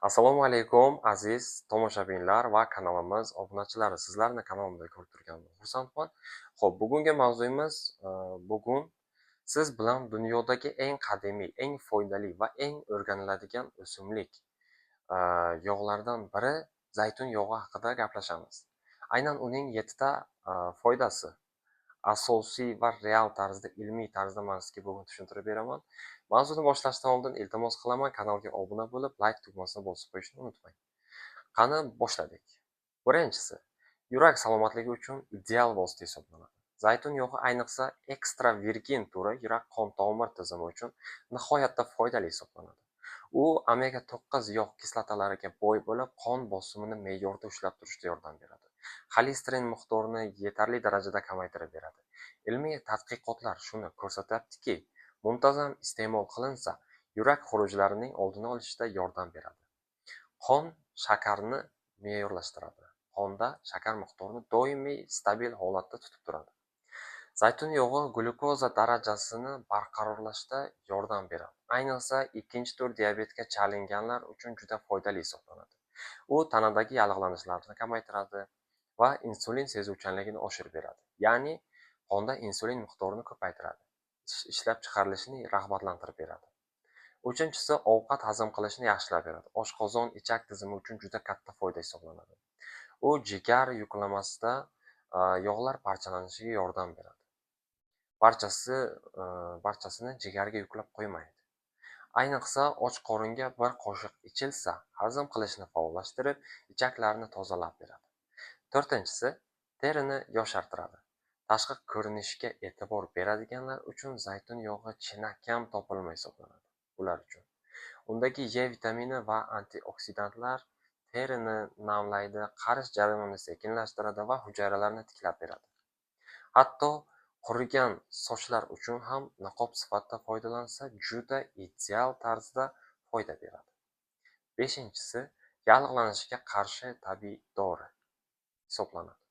Assalomu alaykum aziz tomoshabinlar va kanalimiz obunachilari. Sizlarni kanalimda ko'rib turganimdan xursandman. Xo'p, bugungi mavzuyimiz bugun siz bilan dunyodagi eng qadimiy, eng foydali va eng o'rganiladigan o'simlik yog'lardan biri zaytun yog'i haqida gaplashamiz. Aynan uning 7 ta foydasi asosiy va real tarzda, ilmiy tarzda man sizga bugun tushuntirib beraman. Mavzuni boshlashdan oldin iltimos qilaman, kanalga obuna bo'lib, like tugmasini bosib qo'yishni unutmang. Qani boshladik. Birinchisi, yurak salomatligi uchun ideal vosita hisoblanadi. Zaytun yog'i ayniqsa ekstra virgin turi yurak qon tomir tizimi uchun nihoyatda foydali hisoblanadi. U omega 9 yog' kislotalariga boy bo'lib, qon bosimini me'yorda ushlab turishda yordam beradi. Xolesterin miqdorini yetarli darajada kamaytirib beradi. Ilmiy tadqiqotlar shuni ko'rsatyaptiki, muntazam iste'mol qilinsa, yurak xurujlarining oldini olishda yordam beradi. Qon shakarni me'yorlashtiradi. Qonda shakar miqdorini doimiy stabil holatda tutib turadi. Zaytun yog'i glyukoza darajasini barqarorlashda yordam beradi. Ayniqsa ikkinchi tur diabetga chalinganlar uchun juda foydali hisoblanadi. U tanadagi yallig'lanishlarni kamaytiradi va insulin sezuvchanligini oshirib beradi. Ya'ni qonda insulin miqdorini ko'paytiradi. Ishlab chiqarilishini rag'batlantirib beradi. Uchinchisi, ovqat hazm qilishni yaxshilab beradi. Oshqozon ichak tizimi uchun juda katta foyda hisoblanadi. U jigar yuklamasida yog'lar parchalanishiga yordam beradi. Barchasini jigarga yuklab qo'ymaydi. Ayniqsa och qoringa bir qoshiq ichilsa, hazm qilishni faollashtirib, ichaklarni tozalab beradi. To'rtinchisi, terini yoshartiradi. Tashqi ko'rinishga e'tibor beradiganlar uchun zaytun yog'i chinakam topilma hisoblanadi. Ular uchun undagi E vitamini va antioksidantlar terini namlaydi, qarish jarayonini sekinlashtiradi va hujayralarni tiklab beradi. Hatto qurigan sochlar uchun ham niqob sifatida foydalansa, juda ideal tarzda foyda beradi. Beshinchisi, yallig'lanishga qarshi tabiiy dori hisoblanadi.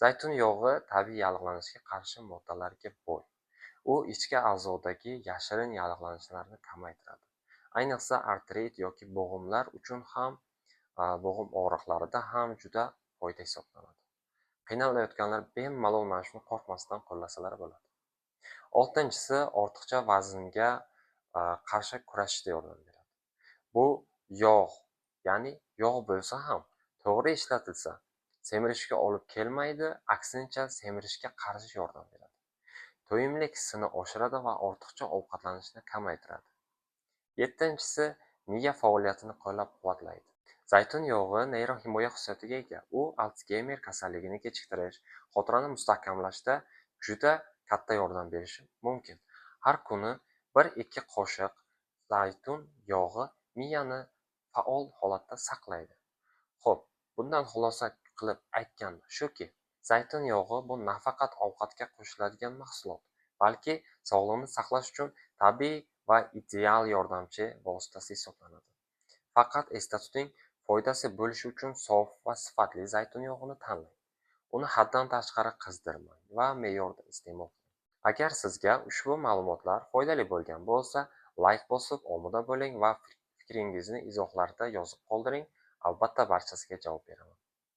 Zaytun yog'i tabiiy yallig'lanishga qarshi moddalarga boy. U ichki a'zodagi yashirin yallig'lanishlarni kamaytiradi. Ayniqsa artrit yoki bo'g'imlar uchun ham, bo'g'im og'riqlarida ham juda foyda hisoblanadi. Qiynalayotganlar bemalol mana shuni qo'rqmasdan qo'llasalar bo'ladi. Oltinchisi, ortiqcha vaznga qarshi kurashishda yordam beradi. Bu yog', ya'ni yog' bo'lsa ham to'g'ri ishlatilsa, semirishga olib kelmaydi, aksincha semirishga qarshi yordam beradi. To'yimlik hissini oshiradi va ortiqcha ovqatlanishni kamaytiradi. Yettinchisi, miya faoliyatini qo'llab-quvvatlaydi. Zaytun yog'i neyrohimoya xususiyatiga ega. U Alsgeymer kasalligini kechiktirish, xotirani mustahkamlashda juda katta yordam berishi mumkin. Har kuni 1-2 qoshiq zaytun yog'i miyani faol holatda saqlaydi. Xo'p, bundan xulosa qilib aytgan shuki, zaytun yog'i bu nafaqat ovqatga qo'shiladigan mahsulot, balki sog'liqni saqlash uchun tabiiy va ideal yordamchi vositasi hisoblanadi. Faqat esda tuting, foydasi bo'lishi uchun sof va sifatli zaytun yog'ini tanlang. Uni haddan tashqari qizdirmang va me'yorda iste'mol qiling. Agar sizga ushbu ma'lumotlar foydali bo'lgan bo'lsa, like bosib omada bo'ling va fikringizni izohlarda yozib qoldiring. Albatta barchasiga javob beraman.